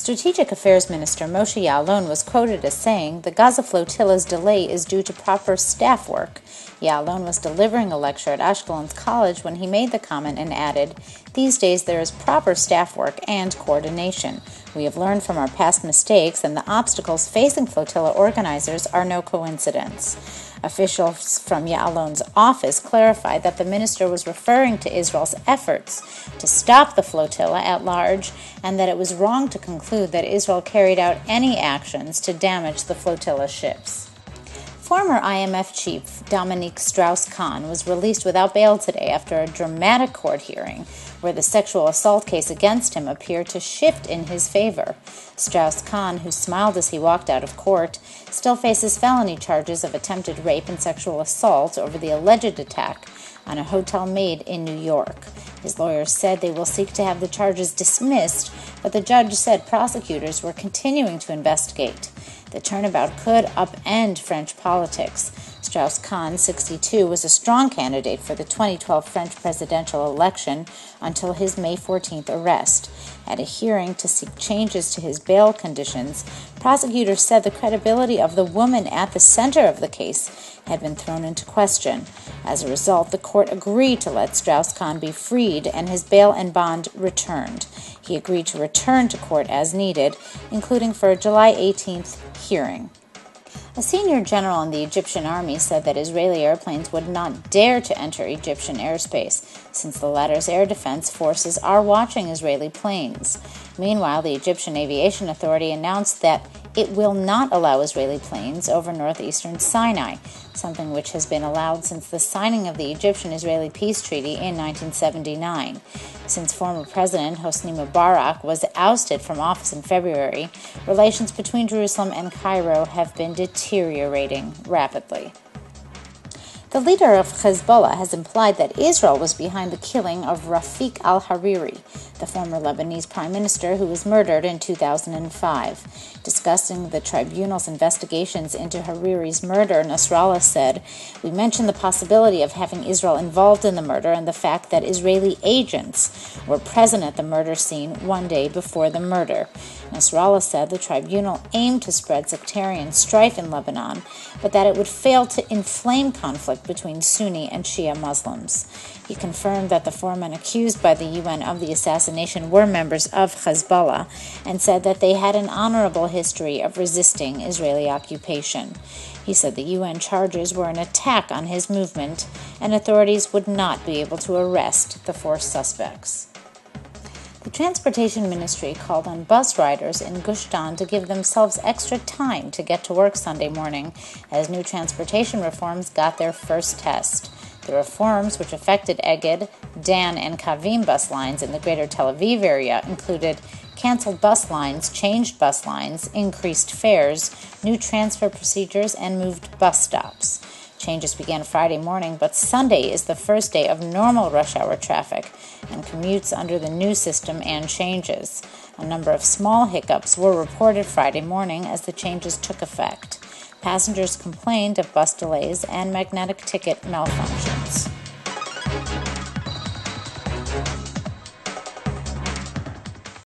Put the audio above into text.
Strategic Affairs Minister Moshe Ya'alon was quoted as saying, "The Gaza flotilla's delay is due to proper staff work." Ya'alon was delivering a lecture at Ashkelon's college when he made the comment and added, "These days there is proper staff work and coordination. We have learned from our past mistakes, and the obstacles facing flotilla organizers are no coincidence." Officials from Ya'alon's office clarified that the minister was referring to Israel's efforts to stop the flotilla at large, and that it was wrong to conclude that Israel carried out any actions to damage the flotilla ships. Former IMF chief Dominique Strauss-Kahn was released without bail today after a dramatic court hearing where the sexual assault case against him appeared to shift in his favor. Strauss-Kahn, who smiled as he walked out of court, still faces felony charges of attempted rape and sexual assault over the alleged attack on a hotel maid in New York. His lawyers said they will seek to have the charges dismissed, but the judge said prosecutors were continuing to investigate. The turnabout could upend French politics. Strauss-Kahn, 62, was a strong candidate for the 2012 French presidential election until his May 14th arrest. At a hearing to seek changes to his bail conditions, prosecutors said the credibility of the woman at the center of the case had been thrown into question. As a result, the court agreed to let Strauss-Kahn be freed and his bail and bond returned. He agreed to return to court as needed, including for a July 18th hearing. A senior general in the Egyptian army said that Israeli airplanes would not dare to enter Egyptian airspace, since the latter's air defense forces are watching Israeli planes. Meanwhile, the Egyptian Aviation Authority announced that it will not allow Israeli planes over northeastern Sinai, something which has been allowed since the signing of the Egyptian-Israeli peace treaty in 1979. Since former President Hosni Mubarak was ousted from office in February, relations between Jerusalem and Cairo have been deteriorating rapidly. The leader of Hezbollah has implied that Israel was behind the killing of Rafik al-Hariri, the former Lebanese prime minister who was murdered in 2005. Discussing the tribunal's investigations into Hariri's murder, Nasrallah said, "We mentioned the possibility of having Israel involved in the murder and the fact that Israeli agents were present at the murder scene one day before the murder." Nasrallah said the tribunal aimed to spread sectarian strife in Lebanon, but that it would fail to inflame conflict between Sunni and Shia Muslims. He confirmed that the four men accused by the UN of the assassination were members of Hezbollah and said that they had an honorable history of resisting Israeli occupation. He said the UN charges were an attack on his movement and authorities would not be able to arrest the four suspects. The Transportation Ministry called on bus riders in Gush Dan to give themselves extra time to get to work Sunday morning as new transportation reforms got their first test. The reforms, which affected Egged, Dan, and Kavim bus lines in the greater Tel Aviv area, included canceled bus lines, changed bus lines, increased fares, new transfer procedures, and moved bus stops. Changes began Friday morning, but Sunday is the first day of normal rush hour traffic and commutes under the new system and changes. A number of small hiccups were reported Friday morning as the changes took effect. Passengers complained of bus delays and magnetic ticket malfunctions.